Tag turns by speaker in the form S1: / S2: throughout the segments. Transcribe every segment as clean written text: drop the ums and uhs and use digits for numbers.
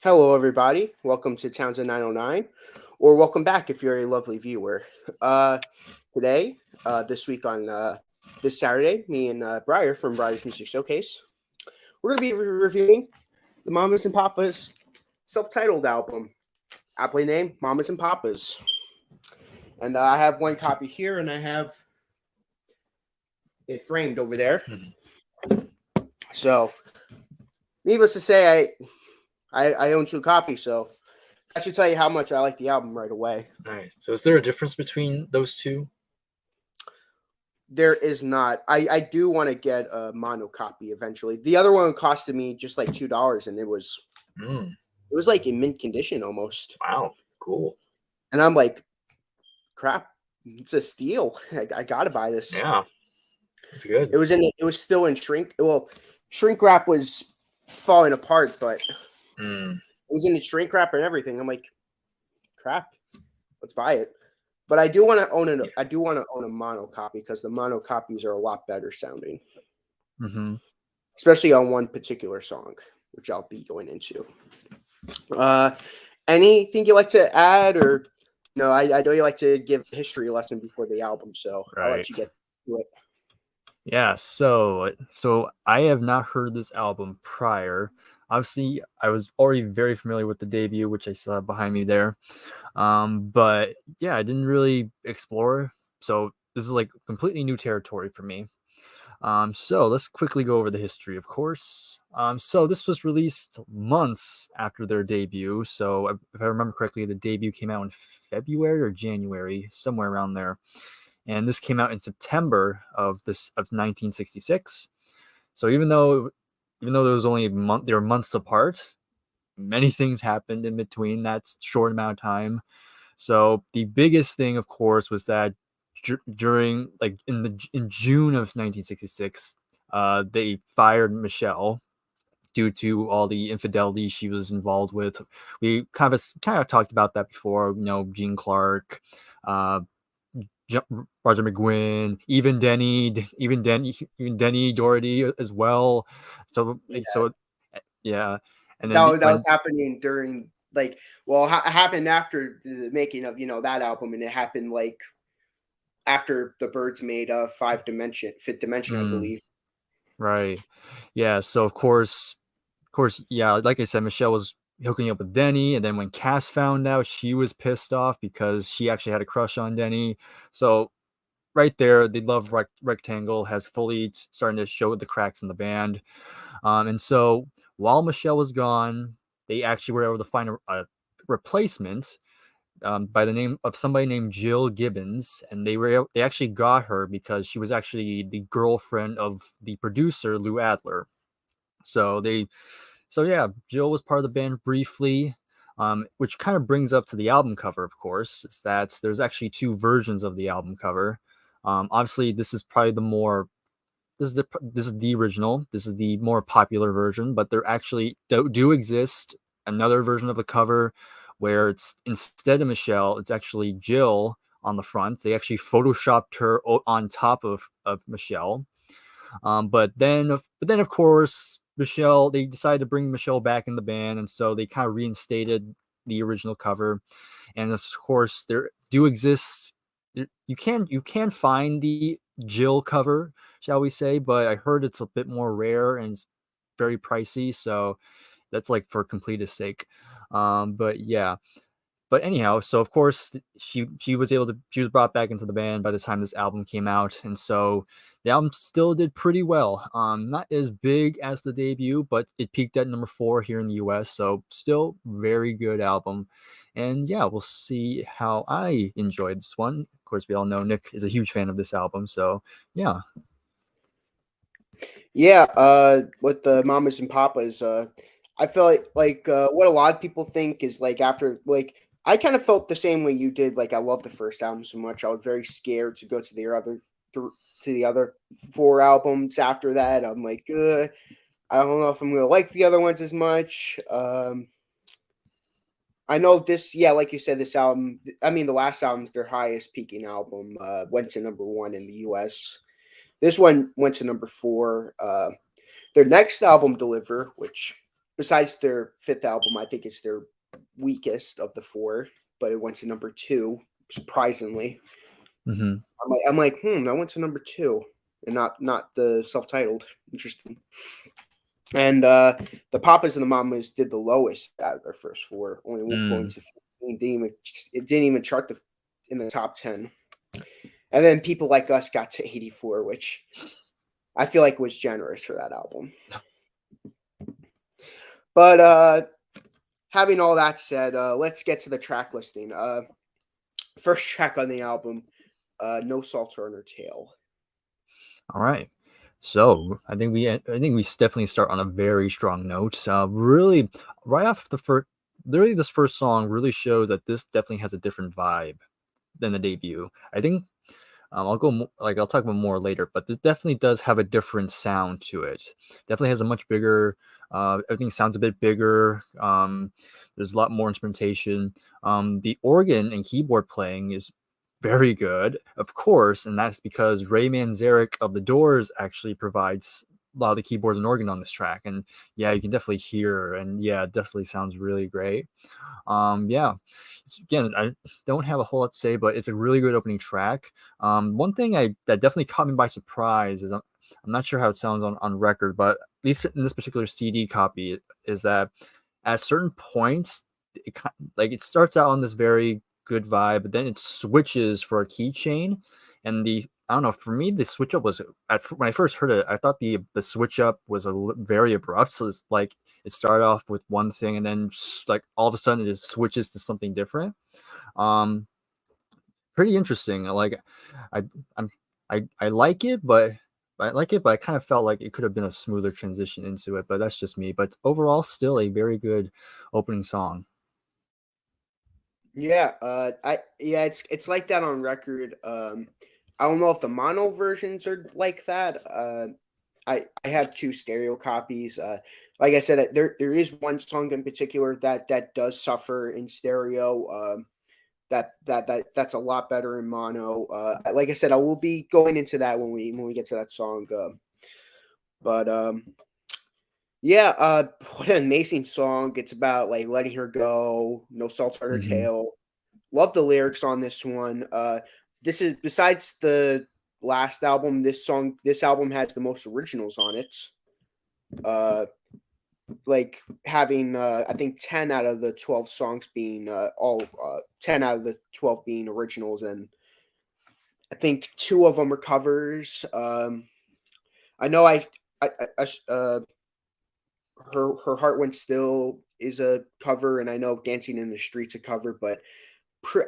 S1: Hello, everybody. Welcome to Townsend 909, or welcome back if you're a lovely viewer. Uh, Today, this week on this Saturday, me and Bryers from Bryers Music Showcase, we're going to be reviewing the Mamas and Papas self-titled album, aptly named Mamas and Papas. And I have one copy here, and I have it framed over there. So, needless to say, I own two copies, so I should tell you how much I like the album right away.
S2: Nice. So is there a difference between those two?
S1: There is not. I do want to get a mono copy eventually. The other one costed me just like $2, and it was like in mint condition almost.
S2: Wow, cool.
S1: And I'm like, crap, it's a steal. I gotta buy this.
S2: Yeah, that's good.
S1: It was still in shrink. Well, shrink wrap was falling apart, but it was in the shrink wrap and everything. I'm like, crap, let's buy it. But I do want to own it. I do want to own a mono copy because the mono copies are a lot better sounding, especially on one particular song, which I'll be going into. Anything you like to add, or no? I know you like to give a history lesson before the album, so I'll let you get to it.
S3: Yeah, so I have not heard this album prior. Obviously, I was already very familiar with the debut, which I still have behind me there. But yeah, I didn't really explore. So this is like completely new territory for me. So let's quickly go over the history, of course. So this was released months after their debut. So if I remember correctly, the debut came out in February or January, somewhere around there. And this came out in September of 1966. So even though there was only they were months apart, many things happened in between that short amount of time. So the biggest thing, of course, was that during in June of 1966, they fired Michelle due to all the infidelity she was involved with. We kind of talked about that before. Gene Clark, Roger McGuinn, even Denny Doherty as well. So yeah. And then
S1: that was happening during it happened after the making of that album, and it happened like after the Birds made Fifth Dimension, I believe.
S3: Right. Yeah. So of course, yeah. Like I said, Michelle was hooking up with Denny, and then when Cass found out, she was pissed off because she actually had a crush on Denny. So right there, the love rectangle has fully starting to show the cracks in the band. And so while Michelle was gone, they actually were able to find a replacement by the name of somebody named Jill Gibbons, and they actually got her because she was actually the girlfriend of the producer Lou Adler. So yeah, Jill was part of the band briefly, which kind of brings up to the album cover. Of course, is that there's actually two versions of the album cover. Obviously, this is probably this is the original. This is the more popular version, but there actually do exist another version of the cover where it's instead of Michelle, it's actually Jill on the front. They actually photoshopped her on top of Michelle. But then of course, they decided to bring Michelle back in the band, and so they kind of reinstated the original cover. And of course, there do exist. You can find the Jill cover, shall we say, but I heard it's a bit more rare and it's very pricey. So that's like for complete's sake. But yeah. But anyhow, so of course she was brought back into the band by the time this album came out, and so the album still did pretty well. Not as big as the debut, but it peaked at number 4 here in the US, so still very good album. And yeah, we'll see how I enjoyed this one. Of course, we all know Nick is a huge fan of this album, so yeah.
S1: Yeah, with the Mamas and Papas, I feel like what a lot of people think is like after I kind of felt the same way you did. Like I love the first album so much. I was very scared to go to the other 4 albums after that. I'm like, I don't know if I'm gonna like the other ones as much. I know this, yeah, like you said, this album. I mean, the last album's their highest peaking album. Went to number 1 in the U.S. This one went to number 4. Their next album, Deliver, which besides their fifth album, I think it's their weakest of the four, but it went to number 2, surprisingly.
S3: Mm-hmm.
S1: I'm like, I went to number 2 and not the self-titled. Interesting. And the Papas and the Mamas did the lowest out of their first four, only going to 15. It didn't even chart in the top 10. And then People Like Us got to 84, which I feel like was generous for that album. But having all that said, let's get to the track listing. First track on the album, No Salt on Her Tail.
S3: All right. So I think we definitely start on a very strong note. Really, right off the first, literally this first song really shows that this definitely has a different vibe than the debut. I think I'll talk about more later, but this definitely does have a different sound to it. Definitely has a much bigger. Everything sounds a bit bigger. There's a lot more instrumentation. The organ and keyboard playing is very good, of course, and that's because Ray Manzarek of The Doors actually provides a lot of the keyboard and organ on this track. And yeah, you can definitely hear, and yeah, it definitely sounds really great. Yeah, again, I don't have a whole lot to say, but it's a really good opening track. One thing that definitely caught me by surprise is I'm not sure how it sounds on record, but at least in this particular CD copy, is that at certain points, it starts out on this very good vibe, but then it switches for a keychain, and I don't know. For me, the switch up was when I first heard it, I thought the switch up was very abrupt. So it's like it started off with one thing, and then like all of a sudden it just switches to something different. Pretty interesting. Like I I'm I like it, but I kind of felt like it could have been a smoother transition into it. But that's just me. But overall, still a very good opening song.
S1: Yeah, it's like that on record. I don't know if the mono versions are like that. I have 2 stereo copies. Like I said, there is one song in particular that does suffer in stereo. That's a lot better in mono. Like I said, I will be going into that when we get to that song. But yeah, what an amazing song! It's about like letting her go, no salt on her
S3: Mhm.
S1: tail. Love the lyrics on this one. This is besides the last album. This album has the most originals on it. Like having I think 10 out of the 12 songs being all 10 out of the 12 being originals, and I think 2 of them are covers. I know her heart went still is a cover, and I know Dancing in the Streets a cover, but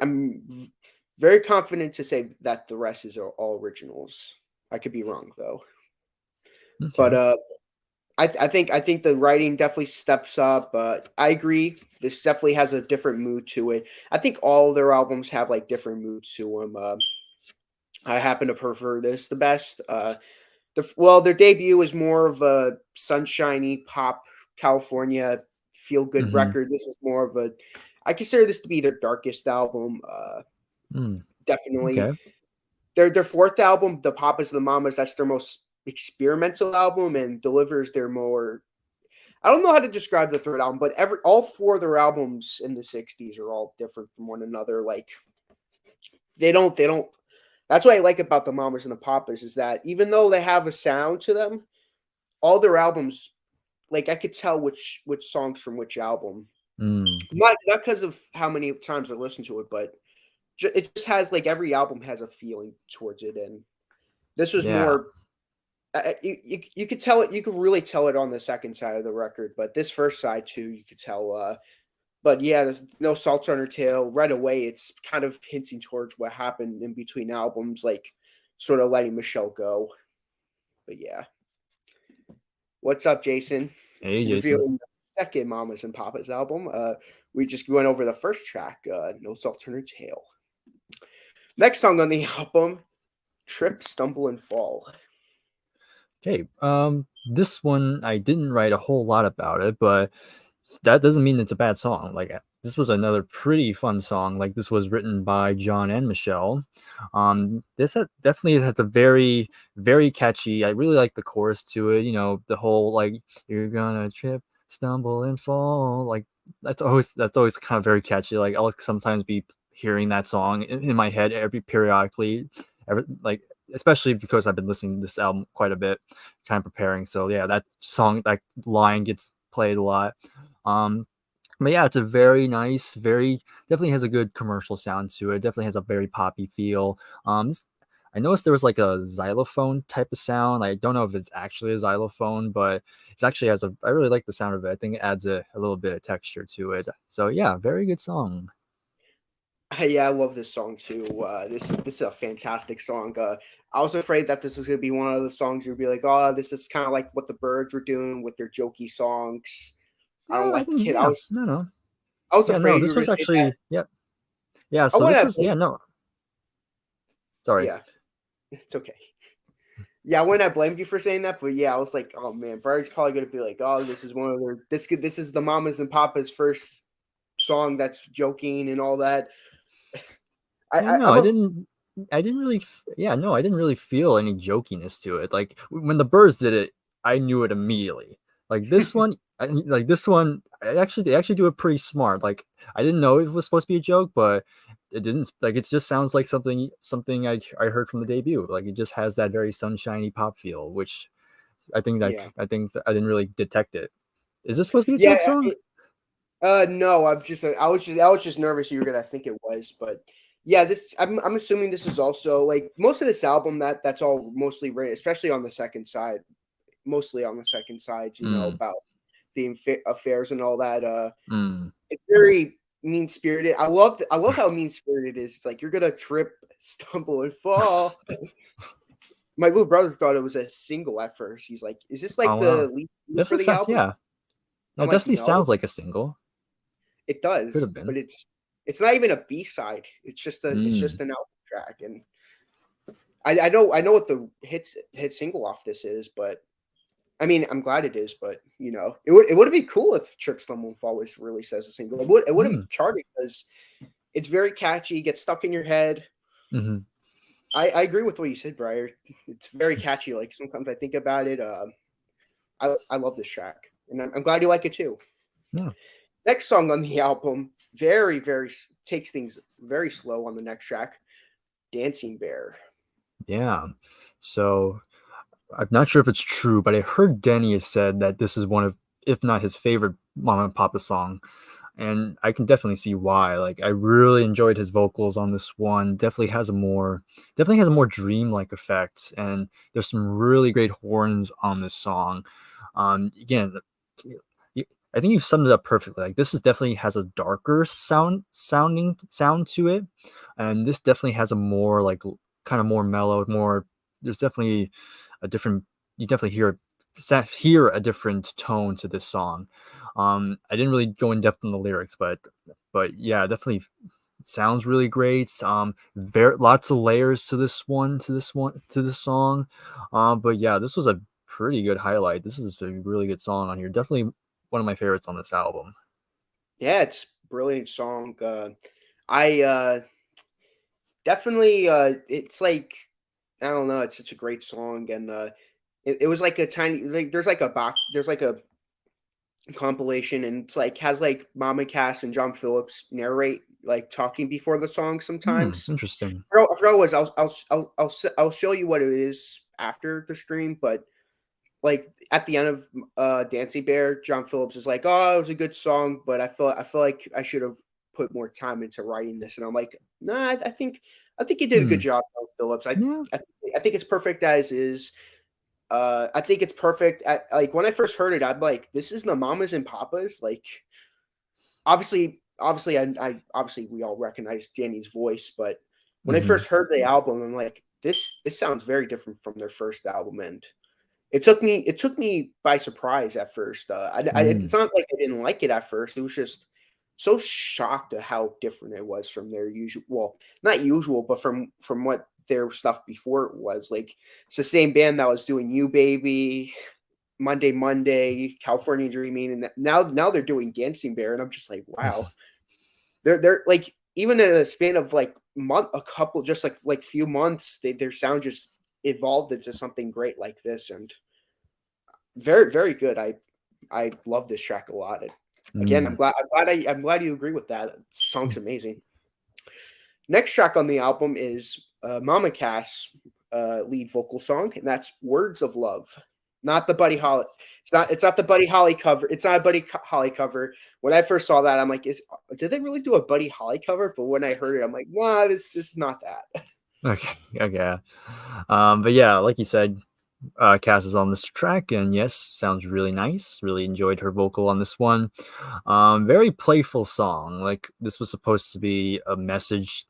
S1: I'm very confident to say that the rest is all originals. I could be wrong though, but
S3: Okay.
S1: I think the writing definitely steps up. I agree. This definitely has a different mood to it. I think all their albums have like different moods to them. I happen to prefer this the best. Their debut was more of a sunshiny pop California feel good
S3: Mhm.
S1: record. This is more of a. I consider this to be their darkest album.
S3: Mm.
S1: Definitely
S3: Okay.
S1: their fourth album, The Papas and the Mamas. That's their most experimental album and delivers their more. I don't know how to describe the third album, but all 4 of their albums in the '60s are all different from one another. Like they don't. That's what I like about the Mamas and the Papas is that even though they have a sound to them, all their albums, like I could tell which songs from which album.
S3: Mm.
S1: Not because of how many times I listen to it, but it just has like every album has a feeling towards it, and this was
S3: Yeah.
S1: more. You could tell it. You could really tell it on the second side of the record, but this first side too, you could tell. But yeah, there's no salts on her tail. Right away, it's kind of hinting towards what happened in between albums, like sort of letting Michelle go. But yeah, what's up, Jason?
S3: Hey, Jason.
S1: Reviewing the second Mamas and Papas album. We just went over the first track, No Salts on Her Tail. Next song on the album, Trip, Stumble, and Fall.
S3: Okay. This one I didn't write a whole lot about it, but that doesn't mean it's a bad song. Like this was another pretty fun song. Like this was written by John and Michelle. Definitely has a very catchy. I really like the chorus to it. You know, the whole like you're gonna trip stumble and fall. Like that's always kind of very catchy. Like I'll sometimes be hearing that song in my head periodically, like especially because I've been listening to this album quite a bit, kind of preparing. So yeah, that line gets played a lot. But yeah, it's a very nice, very definitely has a good commercial sound to it. Definitely has a very poppy feel. I noticed there was like a xylophone type of sound. I don't know if it's actually a xylophone, but it's actually has a. I really like the sound of it. I think it adds a little bit of texture to it. So yeah, very good song.
S1: Yeah, I love this song too. This is a fantastic song. I was afraid that this was gonna be one of the songs you'd be like, oh, this is kind of like what the Birds were doing with their jokey songs. I don't
S3: No, I
S1: like
S3: think
S1: it.
S3: yeah, no.
S1: I was
S3: Yeah, no,
S1: afraid you
S3: this
S1: were gonna
S3: was
S1: say that.
S3: actually yeah.
S1: I
S3: So
S1: want
S3: this
S1: to
S3: was
S1: blame.
S3: yeah, no. Sorry.
S1: Yeah, it's okay. Yeah, I wouldn't have blamed you for saying that, but yeah, I was like, oh man, Bryers probably gonna be like, oh, this is one of their this is the Mamas and Papas first song that's joking and all that.
S3: Yeah, no,
S1: I'm a
S3: I didn't really, yeah, no, I didn't really feel any jokiness to it. Like when the Birds did it, I knew it immediately. Like this one, they actually do it pretty smart. Like I didn't know it was supposed to be a joke, but it didn't. Like it just sounds like something I heard from the debut. Like it just has that very sunshiny pop feel, which
S1: yeah.
S3: I didn't really detect it. Is this supposed to be a
S1: Yeah,
S3: joke song?
S1: no, I was just nervous you were gonna think it was, but yeah, this I'm assuming this is also like most of this album that's all mostly written, especially on the second side, mostly on the second side,
S3: Mm,
S1: about the affairs and all that.
S3: mm.
S1: It's very mean spirited. I love how mean spirited it is. It's like you're gonna trip, stumble, and fall. My little brother thought it was a single at first. He's like, "Is this like
S3: Oh wow,
S1: the lead single for
S3: definitely
S1: the
S3: fast.
S1: album?"
S3: Yeah, no,
S1: I'm
S3: it
S1: like,
S3: definitely
S1: "No."
S3: sounds like a single.
S1: It
S3: Could
S1: does,
S3: have
S1: but
S3: been.
S1: it's not even a B-side. It's just
S3: Mm.
S1: an album track, and I know what the hit single off this is, but I mean I'm glad it is, but it would be cool if Trip Stumble and Fall was released as a single. It would have
S3: Mm.
S1: charted because it's very catchy, gets stuck in your head.
S3: Hmm.
S1: I agree with what you said, Briar. It's very catchy. Like sometimes I think about it. I love this track, and I'm glad you like it too.
S3: Yeah.
S1: Next song on the album, very takes things very slow on the next track. Dancing Bear.
S3: Yeah. So I'm not sure if it's true, but I heard Denny has said that this is one of, if not his favorite Mama and Papa song. And I can definitely see why. Like I really enjoyed his vocals on this one. Definitely has a more dreamlike effect. And there's some really great horns on this song. Again, I think you've summed it up perfectly. Like this is definitely has a darker sound to it, and this definitely has a more like kind of more mellow, more. There's definitely a different. You definitely hear a different tone to this song. I didn't really go in depth on the lyrics, but yeah, definitely sounds really great. Lots of layers to this song. But yeah, this was a pretty good highlight. This is a really good song on here. Definitely one of my favorites on this album.
S1: Yeah, it's brilliant song. I definitely it's like I don't know, it's such a great song and it was like a tiny like there's like a compilation and it's like has like Mama Cass and John Phillips narrate like talking before the song sometimes.
S3: Interesting.
S1: I forgot what it was. I'll show you what it is after the stream, but like at the end of Dancing Bear, John Phillips is like, "Oh, it was a good song, but I feel like I should have put more time into writing this." And I'm like, "Nah, I think you did a good
S3: Hmm.
S1: job, John Phillips.
S3: Yeah.
S1: I I think it's perfect as is. I think it's perfect. Like when I first heard it, I'm like, this is the Mamas and Papas. Like I obviously we all recognize Danny's voice, but when I
S3: Hmm.
S1: first heard the album, I'm like, this sounds very different from their first album, and it took me by surprise at first.
S3: Mm.
S1: It's not like I didn't like it at first. It was just so shocked at how different it was from their usual. Well, not usual, but from what their stuff before it was. Like it's the same band that was doing "You Baby," Monday, California Dreaming, and now they're doing Dancing Bear, and I'm just like, wow, they're like even in a span of like a couple, just like few months, their sound just evolved into something great like this, and very good. I love this track a lot. Again,
S3: Mm.
S1: I'm glad you agree with that. The song's amazing. Next track on the album is Mama Cass' lead vocal song, and that's "Words of Love." Not the Buddy Holly. It's not the Buddy Holly cover. It's not a Holly cover. When I first saw that, I'm like, did they really do a Buddy Holly cover? But when I heard it, I'm like, nah, this is not that.
S3: Okay. Okay. But yeah, like you said, Cass is on this track, and yes, sounds really nice. Really enjoyed her vocal on this one. Very playful song. Like this was supposed to be a message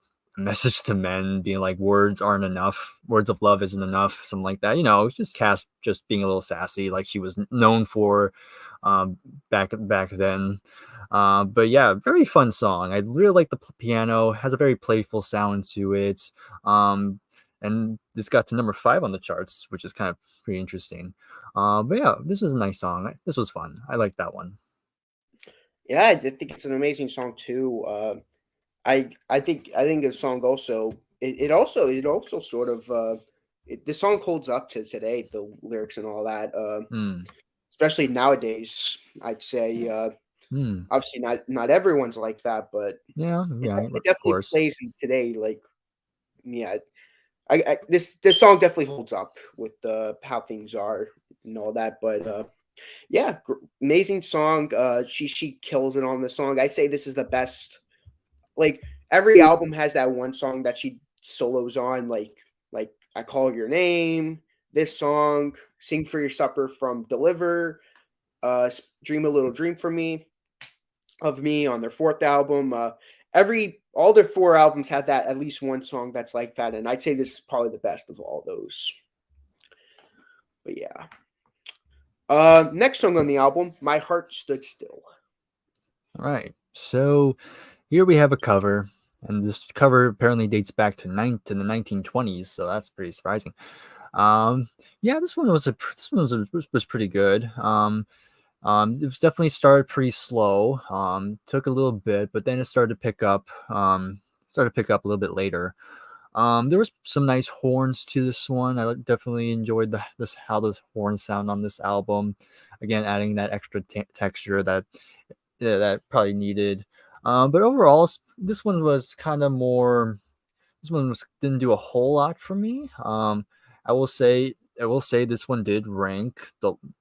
S3: to men, being like words aren't enough, words of love isn't enough, something like that. You know, just Cass just being a little sassy, like she was known for, um, back then. But yeah, very fun song. I really like the piano. Has a very playful sound to it. And this got to number 5 on the charts, which is kind of pretty interesting. But yeah, this was a nice song. This was fun. I like that one.
S1: Yeah, I think it's an amazing song too. I think the song also it also sort of the song holds up to today, the lyrics and all that.
S3: Hmm.
S1: Especially nowadays, I'd say.
S3: Hmm.
S1: Obviously, not everyone's like that, but
S3: Yeah. Yeah.
S1: it
S3: Of
S1: definitely
S3: course.
S1: plays in today. Like, yeah, this song definitely holds up with how things are and all that. But yeah, amazing song. She kills it on the song. I'd say this is the best. Like every album has that one song that she solos on. Like I Call Your Name. This song, Sing for Your Supper from Deliver. Dream a Little Dream for Me of Me on their fourth album. Every all their 4 albums have that at least one song that's like that, and I'd say this is probably the best of all those. But yeah. Next song on the album, My Heart Stood Still.
S3: All right. So here we have a cover, and this cover apparently dates back to the 1920s. So that's pretty surprising. Um, yeah, this one was pretty good. It was definitely started pretty slow. Took a little bit, but then it started to pick up. Started to pick up a little bit later. There was some nice horns to this one. Definitely enjoyed this how the horns sound on this album. Again, adding that extra texture that that probably needed. But overall, this one was kind of more. This one didn't do a whole lot for me. I will say this one did rank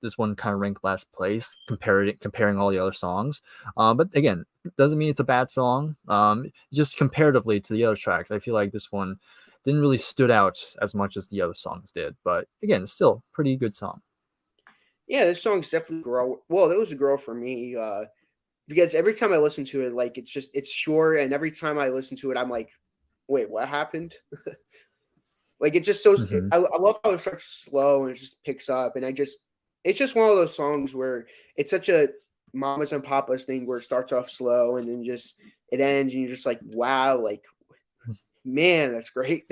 S3: this one kind of ranked last place comparing all the other songs. But again, doesn't mean it's a bad song. Just comparatively to the other tracks, I feel like this one didn't really stood out as much as the other songs did. But again, it's still a pretty good song.
S1: Yeah, this song's definitely grow. Well, it was a grow for me because every time I listen to it, like it's short, and every time I listen to it, I'm like, wait, what happened? Like it just so
S3: Hmm.
S1: I love how it starts slow and it just picks up, and it's just one of those songs where it's such a mamas and papas thing where it starts off slow and then just it ends, and you're just like, wow, like man, that's great.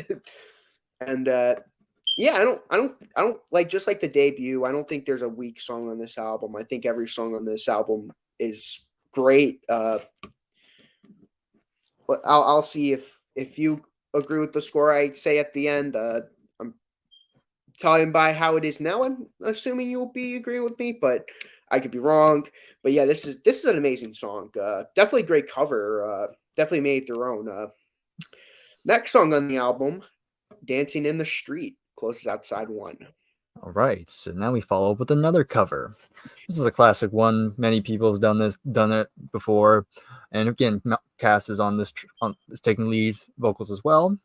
S1: And yeah, I don't like just like the debut. I don't think there's a weak song on this album. I think every song on this album is great. But I'll see if you agree with the score I say at the end. I'm telling by how it is now. I'm assuming you'll be agreeing with me, but I could be wrong. But yeah, this is an amazing song. Definitely great cover. Definitely made their own. Next song on the album, "Dancing in the Street," closes out side one.
S3: All right, so now we follow up with another cover. This is a classic one. Many people have done it before, and again, Cass is on is taking lead vocals as well.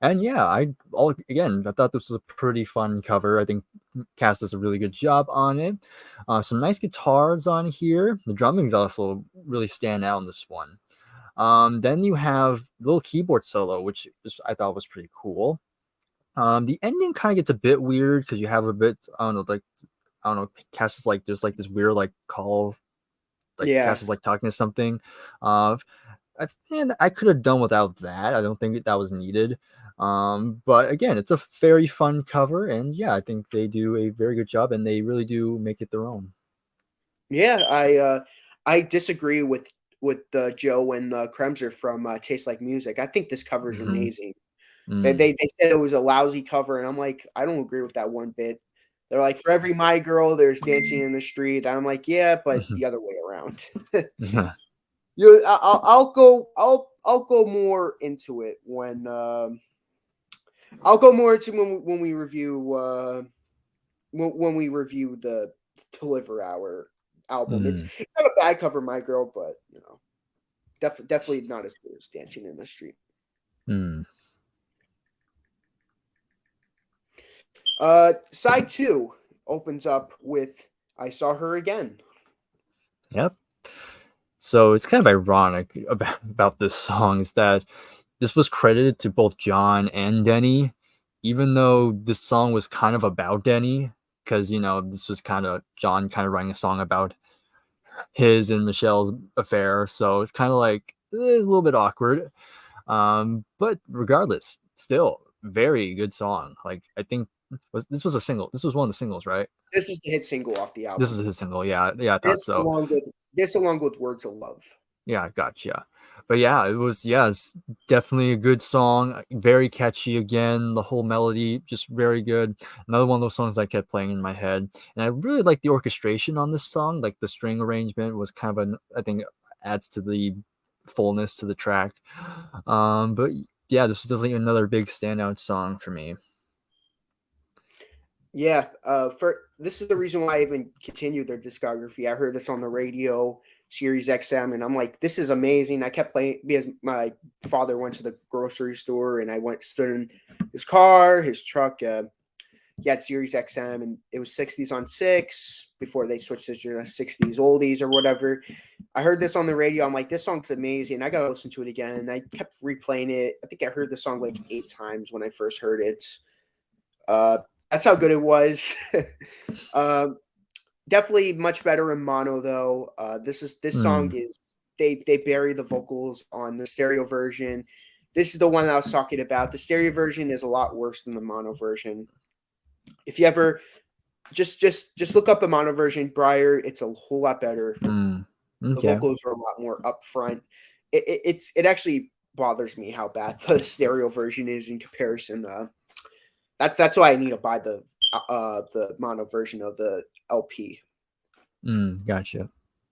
S3: And yeah, I thought this was a pretty fun cover. I think Cass does a really good job on it. Some nice guitars on here. The drumming's also really stand out in this one. Then you have a little keyboard solo, I thought was pretty cool. The ending kind of gets a bit weird because you have a bit, I don't know, like I don't know, Cass is like there's like this weird like call, like
S1: Yeah,
S3: Cass is like talking to something. Uh, and I could have done without that. I don't think that was needed. But again, it's a very fun cover, and yeah, I think they do a very good job, and they really do make it their own.
S1: yeah. I disagree with Joe and Kremser from Taste Like Music. I think this cover is
S3: Hmm.
S1: amazing.
S3: Mm.
S1: They said it was a lousy cover, and I'm like, I don't agree with that one bit. They're like, for every my girl, there's dancing in the street. I'm like, yeah, but the other way around. I'll go more into it when I'll go more into when we review when we review the Deliver Hour album. It's not a bad cover, My Girl, but definitely not as good as Dancing in the Street. Side 2 opens up with I Saw Her Again.
S3: Yep. So it's kind of ironic about this song is that this was credited to both John and Denny, even though this song was kind of about Denny, because this was kind of John kind of writing a song about his and Michelle's affair. So it's kind of like it's a little bit awkward. But regardless, still very good song. Like I think this was a single. This was one of the singles, right?
S1: This was the hit single off the album.
S3: This was the hit single. Yeah, I thought so.
S1: Along with Words of Love.
S3: Yeah, gotcha. But yeah, it's definitely a good song. Very catchy again. The whole melody just very good. Another one of those songs I kept playing in my head. And I really like the orchestration on this song. Like the string arrangement was kind of I think adds to the fullness to the track. But yeah, this is definitely another big standout song for me.
S1: Yeah, this is the reason why I even continued their discography. I heard this on the radio, Sirius XM, and I'm like, this is amazing. I kept playing because my father went to the grocery store, and I stood in his car, his truck. He had Sirius XM, and it was 60s on 6 before they switched to 60s oldies or whatever. I heard this on the radio. I'm like, this song's amazing. I got to listen to it again. And I kept replaying it. I think I heard the song like 8 times when I first heard it. That's how good it was. Definitely much better in mono though. This song is they bury the vocals on the stereo version. This is the one that I was talking about. The stereo version is a lot worse than the mono version. If you ever just look up the mono version, Bryers, it's a whole lot better. Okay. The vocals are a lot more upfront. It actually bothers me how bad the stereo version is in comparison. That's why I need to buy the mono version of the LP.
S3: Gotcha.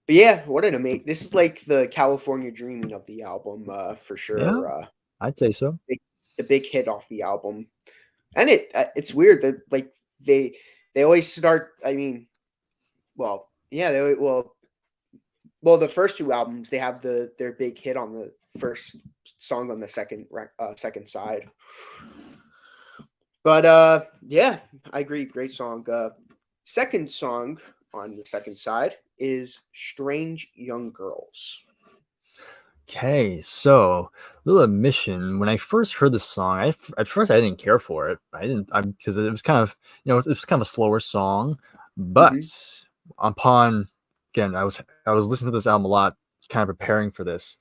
S1: But yeah, what an amazing! This is like the California Dreaming of the album, for sure.
S3: Yeah, I'd say so.
S1: The big hit off the album, and it's weird that like they always start. I mean, well, yeah, the first 2 albums they have their big hit on the first song on the second side. But yeah, I agree. Great song. Second song on the second side is Strange Young Girls.
S3: Okay, so little admission. When I first heard this song, at first I didn't care for it. Because it was kind of it was kind of a slower song. But upon again, I was listening to this album a lot, kind of preparing for this.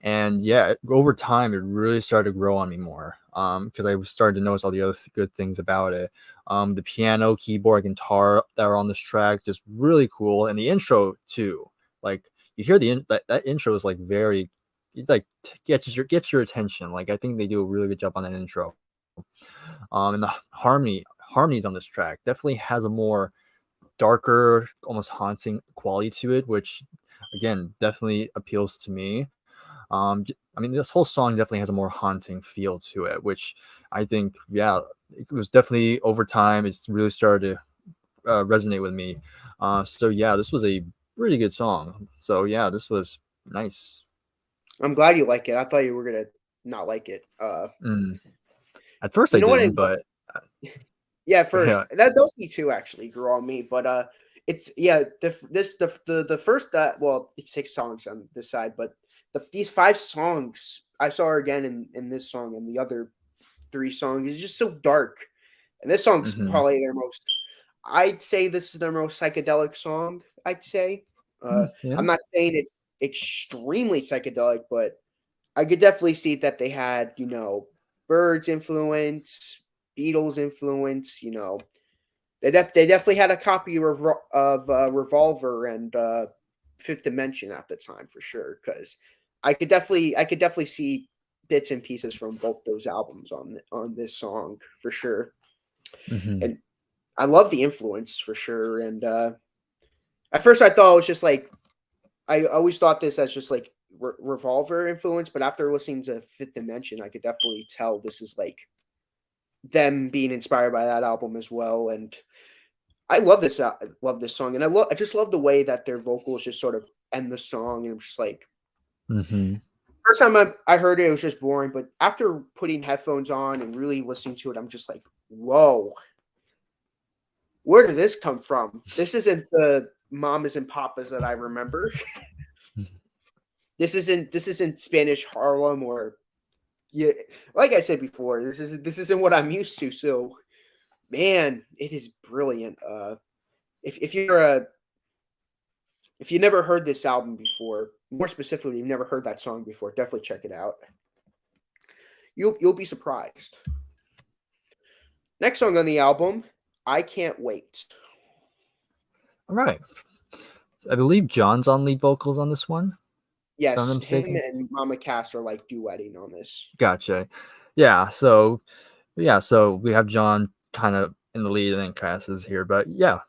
S3: And yeah, over time, it really started to grow on me more because I was starting to notice all the other good things about it. The piano, keyboard, guitar that are on this track, just really cool. And the intro too. Like you hear that intro is like very, like gets your attention. Like I think they do a really good job on that intro. And the harmonies on this track definitely has a more darker, almost haunting quality to it, which again definitely appeals to me. I mean, this whole song definitely has a more haunting feel to it, which I think, yeah, it was definitely over time. It's really started to resonate with me. So yeah, this was a really good song. So yeah, this was nice.
S1: I'm glad you like it. I thought you were gonna not like it.
S3: At first I didn't, but
S1: yeah, first those two actually grew on me, but it's the first it's 6 songs on this side, but these 5 songs I saw her again in this song and the other 3 songs is just so dark, and this song's probably their most. I'd say this is their most psychedelic song. I'd say. I'm not saying it's extremely psychedelic, but I could definitely see that they had Birds influence, Beatles influence. They definitely had a copy of Revolver and Fifth Dimension at the time for sure, because I could definitely see bits and pieces from both those albums on this song for sure. And I love the influence for sure. And at first I thought it was just like I always thought this as just like Revolver influence, but after listening to Fifth Dimension, I could definitely tell this is like them being inspired by that album as well. And I love this. Love this song, and I just love the way that their vocals just sort of end the song, and I'm just like,
S3: Mm-hmm.
S1: first time I heard it, it was just boring. But after putting headphones on and really listening to it, I'm just like, whoa, where did this come from? This isn't the mamas and papas that I remember. This isn't Spanish Harlem or yeah. Like I said before, this isn't what I'm used to. So man, it is brilliant. If you're a if you never heard this album before, more specifically, you've never heard that song before, definitely check it out. You'll be surprised. Next song on the album, I Can't Wait.
S3: All right. I believe John's on lead vocals on this one. If I'm not
S1: Yes, him
S3: mistaken.
S1: and Mama Cass are like duetting on this.
S3: Gotcha. Yeah. So we have John kind of in the lead and then Cass is here, but yeah,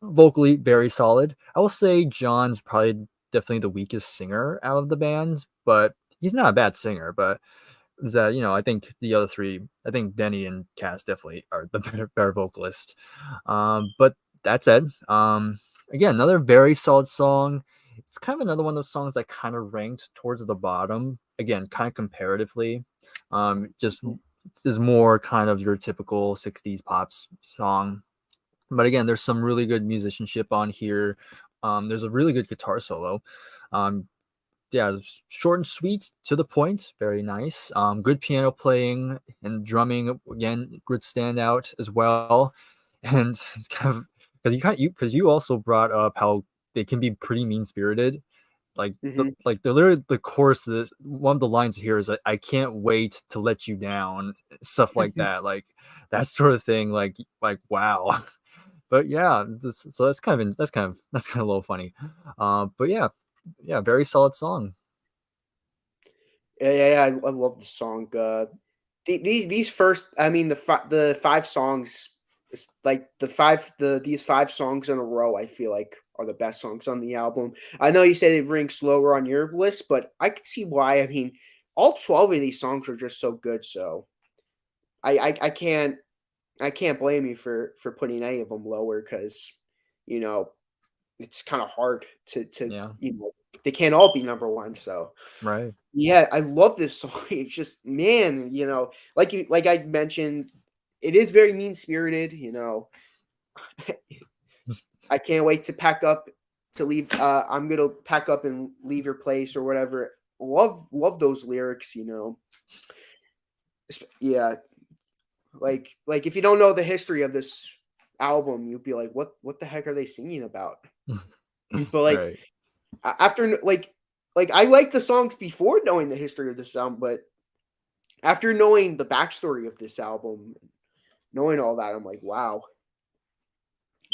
S3: vocally very solid. I will say John's probably definitely the weakest singer out of the band, but he's not a bad singer. But that I think the other three, I think Denny and Cass definitely are the better vocalist. But that said, again, another very solid song. It's kind of another one of those songs that kind of ranked towards the bottom. Again, kind of comparatively. Just is more kind of your typical 60s pops song. But again, there's some really good musicianship on here. There's a really good guitar solo. Yeah, short and sweet, to the point, very nice. Good piano playing and drumming, again, good standout as well. And it's kind of because you also brought up how they can be pretty mean spirited. Like
S1: Mhm.
S3: they're literally the chorus of this, one of the lines here is like, I can't wait to let you down, stuff like that. Like that sort of thing. Like wow. But yeah, so that's kind of a little funny. But yeah, very solid song.
S1: Yeah. I love the song. These first, I mean, the five songs, it's like these five songs in a row. I feel like are the best songs on the album. I know you said it ranks lower on your list, but I can see why. I mean, all 12 of these songs are just so good. So I can't blame you for putting any of them lower because you know it's kind of hard to
S3: Yeah,
S1: they can't all be number one. So
S3: right.
S1: yeah, I love this song. It's just man, like I mentioned, it is very mean spirited. I can't wait to pack up to leave. I'm gonna pack up and leave your place or whatever. Love those lyrics. Yeah, like if you don't know the history of this album, you'll be like, what the heck are they singing about? But like
S3: Right.
S1: after like I like the songs before knowing the history of this album, but after knowing the backstory of this album, knowing all that, I'm like, wow,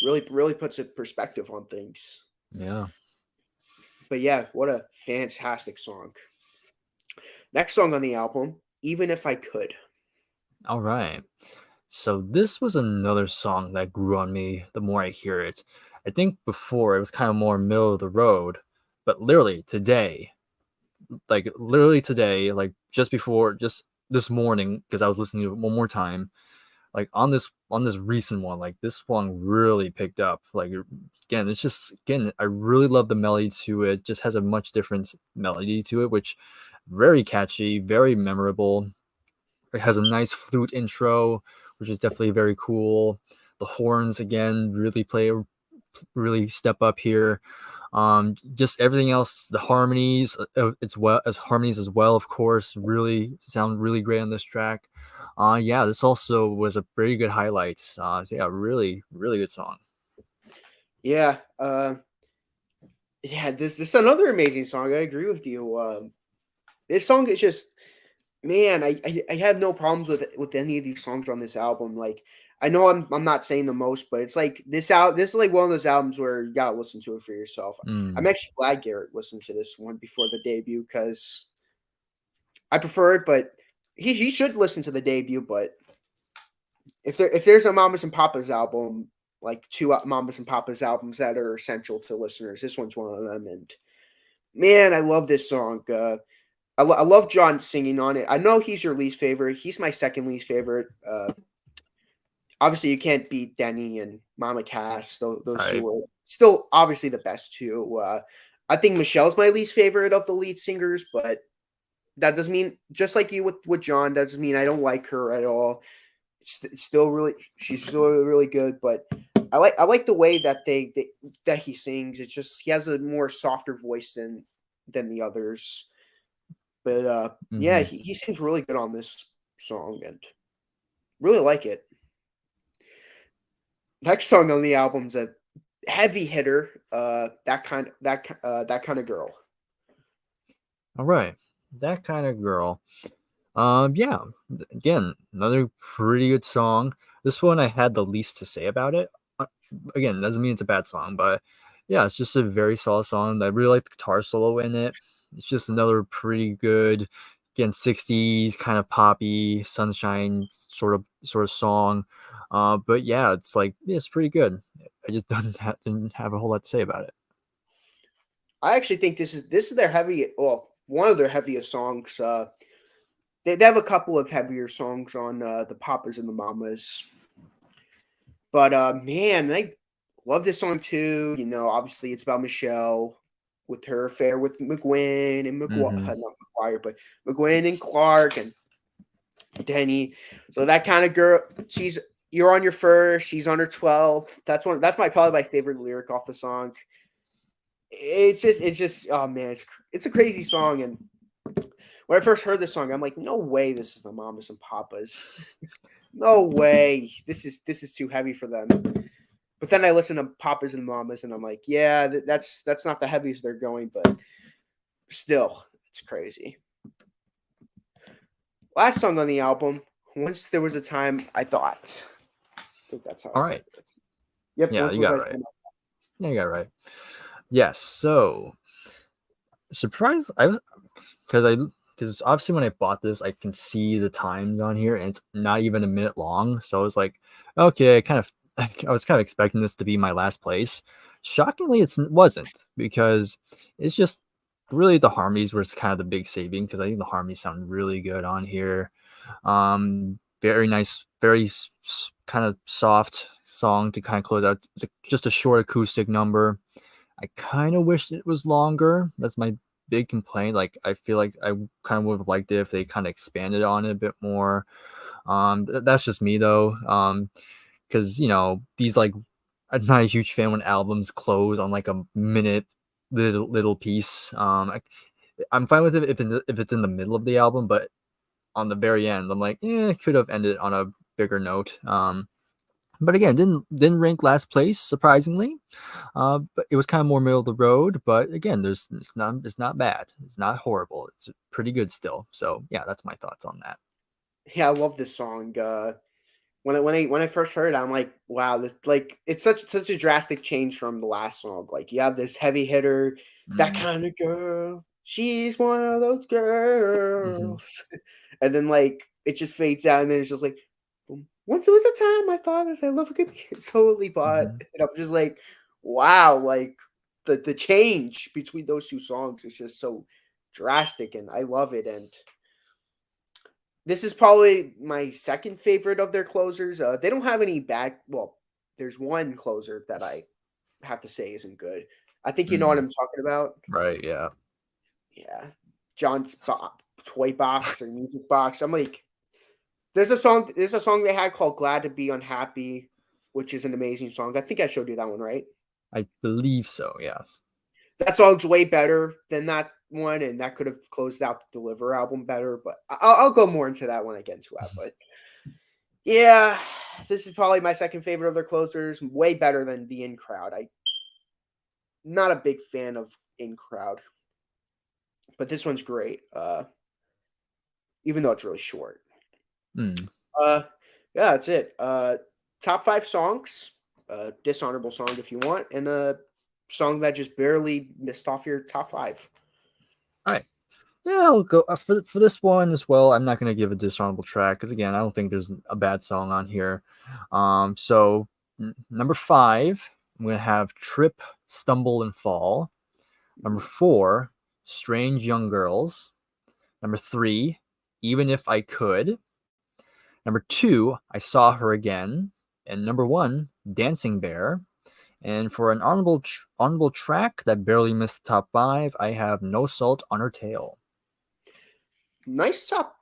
S1: really puts a perspective on things.
S3: Yeah.
S1: But yeah, what a fantastic song. Next song on the album, Even If I Could.
S3: All right. So this was another song that grew on me the more I hear it. I think before it was kind of more middle of the road, but literally today, like just this morning, because I was listening to it one more time, like on this recent one, like this one really picked up. Like again, I really love the melody to it. Just has a much different melody to it, which very catchy, very memorable. It has a nice flute intro, which is definitely very cool. The horns again really step up here. Just everything else, the harmonies, harmonies as well, of course, really sound really great on this track. Yeah, this also was a pretty good highlight. So yeah, really, really good song.
S1: Yeah, yeah. This is another amazing song. I agree with you. This song is just man. I have no problems with any of these songs on this album. Like I know I'm not saying the most, but it's like this is like one of those albums where you gotta listen to it for yourself. I'm
S3: Mm,
S1: actually glad Garrett listened to this one before the debut because I prefer it, but he should listen to the debut. But if there's a Mamas and Papas album, like two Mamas and Papas albums that are essential to listeners. This one's one of them, and man, I love this song. I love John singing on it. I know he's your least favorite. He's my second least favorite. Obviously, you can't beat Denny and Mama Cass. Those two were still obviously the best two. I think Michelle's my least favorite of the lead singers, but that doesn't mean, just like you with John, that doesn't mean I don't like her at all. It's still really, she's still really good, but I like the way that that he sings. It's just he has a more softer voice than the others. But yeah, he sings really good on this song and really like it. Next song on the album's a heavy hitter. That kind of girl.
S3: All right, That Kind of Girl. Yeah, again, another pretty good song. This one I had the least to say about it. Again, doesn't mean it's a bad song, but yeah, it's just a very solid song. I really like the guitar solo in it. It's just another pretty good, again, 60s kind of poppy, sunshine sort of song. But yeah, it's pretty good. I just didn't have a whole lot to say about it.
S1: I actually think this is their one of their heaviest songs. They have a couple of heavier songs on the Papas and the Mamas. But man, I love this song too. Obviously it's about Michelle with her affair with McGuinn and not McGuire, but McGuinn and Clark and Denny. So that kind of girl, you're on your first, she's on her 12th. That's probably my favorite lyric off the song. It's just oh man, it's a crazy song. And when I first heard this song, I'm like, no way this is the Mamas and Papas. No way. This is too heavy for them. But then I listen to Papas and Mamas and I'm like, yeah, that's not the heaviest they're going, but still, it's crazy. Last song on the album, Once There Was a Time I Thought. I think that's how.
S3: All right.
S1: Yep.
S3: Yeah, you got it right. Yeah, you got it right. Yes. So surprised because obviously when I bought this, I can see the times on here and it's not even a minute long. So I was like, okay, I was kind of expecting this to be my last place. Shockingly, it wasn't, because it's just really the harmonies were kind of the big saving, because I think the harmonies sound really good on here. Very nice, very kind of soft song to kind of close out. It's just a short acoustic number. I kind of wish it was longer. That's my big complaint. Like, I feel like I kind of would have liked it if they kind of expanded on it a bit more. That's just me though. Because these, like, I'm not a huge fan when albums close on like a minute little piece. I'm fine with it if it's in the middle of the album, but on the very end, I'm like, it could have ended on a bigger note. But again, didn't rank last place, surprisingly. But it was kind of more middle of the road. But again, it's not bad. It's not horrible. It's pretty good still. So yeah, that's my thoughts on that.
S1: Yeah, I love this song. When I first heard it, I'm like, wow, it's such a drastic change from the last song. Like, you have this heavy hitter, that kind of girl. She's one of those girls. And then like it just fades out, and then it's just like, once it was a time I thought that love could be totally bought. And I'm just like, wow, like the change between those two songs is just so drastic, and I love it. And this is probably my second favorite of their closers. They don't have any there's one closer that I have to say isn't good. I think you know what I'm talking about.
S3: Right, yeah.
S1: Yeah. John's toy box or music box. I'm like, there's a song they had called Glad to Be Unhappy, which is an amazing song. I think I showed you that one, right?
S3: I believe so, yes.
S1: That song's way better than that one, and that could have closed out the Deliver album better, but I'll go more into that when I get into it. But yeah, this is probably my second favorite of their closers. Way better than the In Crowd. I'm not a big fan of In Crowd, but this one's great. Even though it's really short. Yeah, that's it. Top 5 songs. Dishonorable song if you want, and a song that just barely missed off your top 5.
S3: All right. Yeah, I'll go for this one as well. I'm not going to give a dishonorable track because, again, I don't think there's a bad song on here. So Number 5, I'm going to have Trip, Stumble, and Fall. Number 4, Strange Young Girls. Number 3, Even If I Could. Number 2, I Saw Her Again. And number 1, Dancing Bear. And for an honorable track that barely missed the top 5, I have No Salt on Her Tail.
S1: Nice top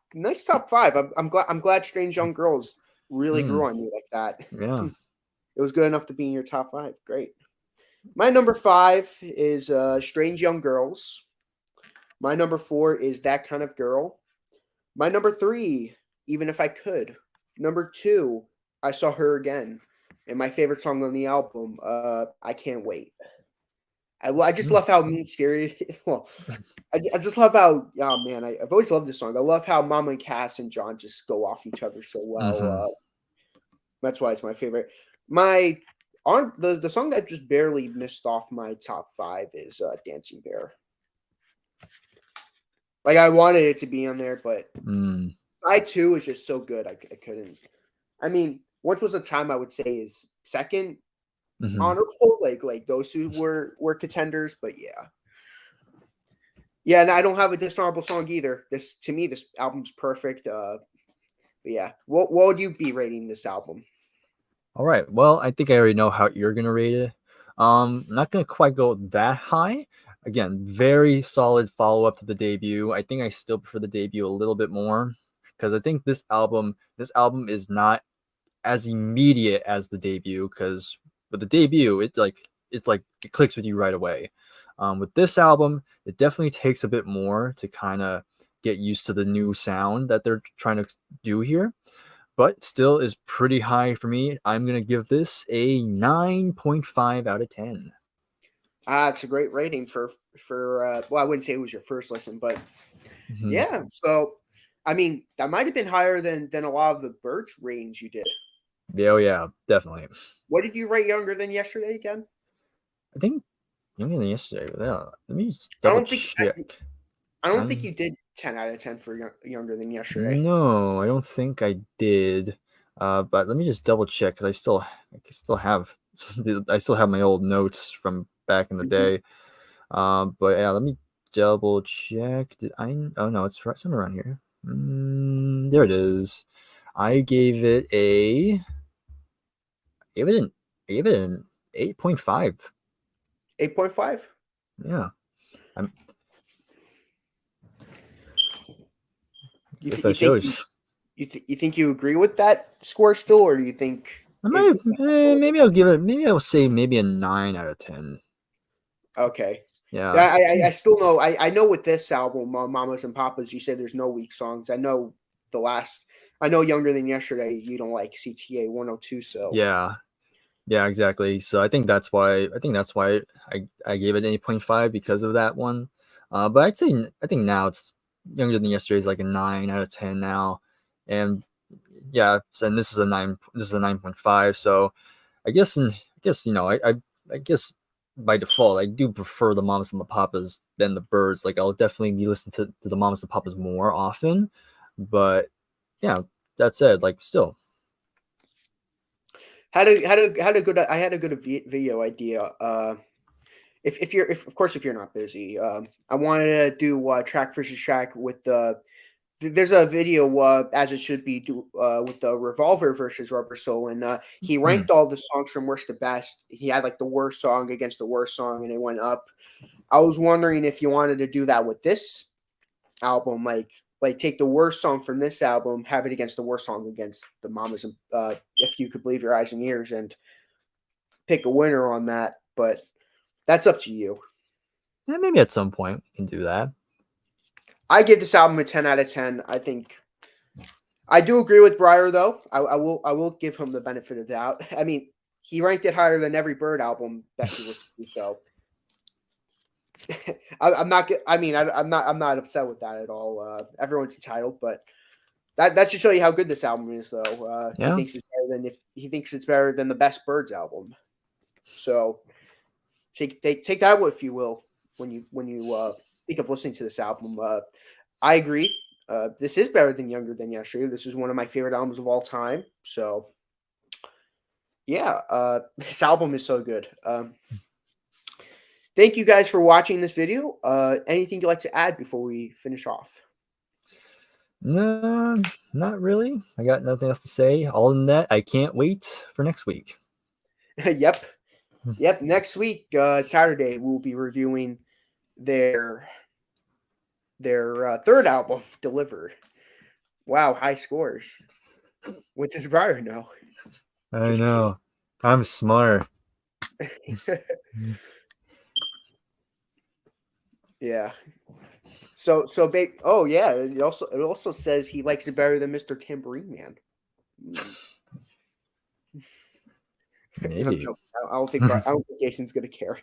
S1: 5. I'm glad Strange Young Girls really grew on you like that.
S3: Yeah.
S1: It was good enough to be in your top 5. Great. My number 5 is Strange Young Girls. My number 4 is That Kind of Girl. My number 3, Even If I Could. Number 2, I Saw Her Again. And my favorite song on the album, I Can't Wait. I just love how mean-spirited. Well, I just love how. Oh man, I've always loved this song. I love how Mama and Cass and John just go off each other so well. That's why it's my favorite. The song that just barely missed off my top 5 is Dancing Bear. Like I wanted it to be on there, but side 2 is just so good. I couldn't. I mean, once was a time I would say is second honorable. Like those two were contenders, but yeah. Yeah, and I don't have a dishonorable song either. This album's perfect. But yeah, what would you be rating this album?
S3: All right. Well, I think I already know how you're gonna rate it. Not gonna quite go that high. Again, very solid follow up to the debut. I think I still prefer the debut a little bit more because I think this album is not as immediate as the debut. Because with the debut, it's like it clicks with you right away. With this album, it definitely takes a bit more to kind of get used to the new sound that they're trying to do here, but still is pretty high for me. I'm going to give this a 9.5 out of 10.
S1: It's a great rating for well, I wouldn't say it was your first listen, but yeah. So, I mean, that might have been higher than a lot of the Birds ratings you did.
S3: Yeah, oh yeah, definitely.
S1: What did you rate Younger Than Yesterday again?
S3: I think Younger Than Yesterday. Yeah, let me just double check.
S1: I don't think you did 10 out of 10 for Younger Than Yesterday.
S3: No, I don't think I did. But let me just double check because I still have my old notes from back in the day. But yeah, let me double check. Oh no, it's somewhere around here. There it is. I gave it an 8.5.
S1: 8.5?
S3: Yeah.
S1: You think you agree with that score still, or do you think
S3: maybe I'll say maybe a 9 out of 10.
S1: Okay.
S3: Yeah.
S1: I still know. I know with this album, Mamas and Papas, you say there's no weak songs. I know Younger Than Yesterday, you don't like CTA 102. So
S3: yeah, exactly. So I think that's why I gave it an 8.5 because of that one. But I think now it's Younger Than Yesterday is like a 9 out of 10 now, and yeah, and this is a 9. This is a 9.5. So I guess I guess by default I do prefer the Mamas and the Papas than the Birds. Like I'll definitely be listening to the Mamas and Papas more often, but yeah, that said, like still.
S1: I had a good video idea. If you're not busy, I wanted to do track versus track with there's a video as it should be with the Revolver versus Rubber Soul, and he ranked all the songs from worst to best. He had like the worst song against the worst song, and it went up. I was wondering if you wanted to do that with this album, like take the worst song from this album, have it against the worst song against the Mamas, and If You Could Believe Your Eyes and Ears, and pick a winner on that. But that's up to you.
S3: Yeah, maybe at some point we can do that.
S1: I give this album a 10 out of 10. I think I do agree with Bryers, though. I will give him the benefit of the doubt. I mean, he ranked it higher than every Bird album that he listened to. So I'm not upset with that at all. Everyone's entitled, but that should show you how good this album is, though.
S3: Yeah.
S1: He thinks it's better than the best Birds album. So take that if you will when you think of listening to this album. I agree. This is better than Younger Than Yesterday. This is one of my favorite albums of all time. So yeah, this album is so good. Thank you guys for watching this video. Anything you'd like to add before we finish off?
S3: No, not really. I got nothing else to say. All in that, I can't wait for next week.
S1: Yep. Next week, Saturday, we'll be reviewing their third album, Deliver. Wow, high scores. What does Briar know?
S3: I
S1: Just
S3: know. I'm smart.
S1: Yeah. Oh yeah, it also says he likes it better than Mr. Tambourine Man. I'm
S3: Maybe.
S1: joking. I don't think Jason's gonna care.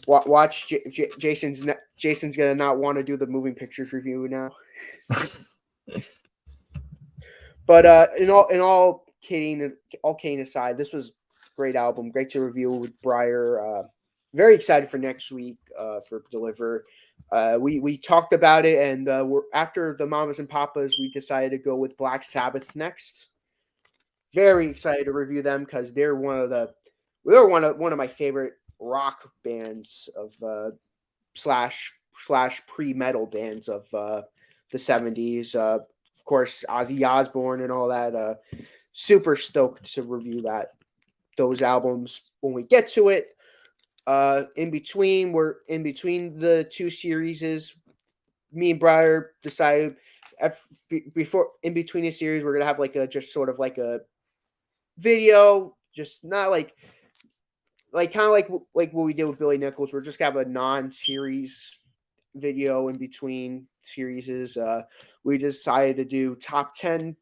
S1: Watch Jason's gonna not want to do the moving pictures review now. But in all kidding aside, this was a great album, great to review with Briar. Very excited for next week for Deliver. We talked about it, and we're after the Mamas and Papas, we decided to go with Black Sabbath next. Very excited to review them because they're one of my favorite rock bands of slash pre-metal bands of the 70s. Of course, Ozzy Osbourne and all that. Super stoked to review those albums when we get to it. We're in between the two series. Me and Briar decided before in between the series we're gonna have just sort of like a video, just not like kind of like what we did with Billy Nichols. We're just gonna have a non-series video in between series. We decided to do top 10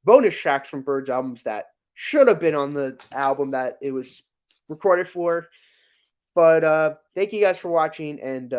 S1: bonus tracks from Bird's albums that should have been on the album that it was recorded for. But thank you guys for watching, and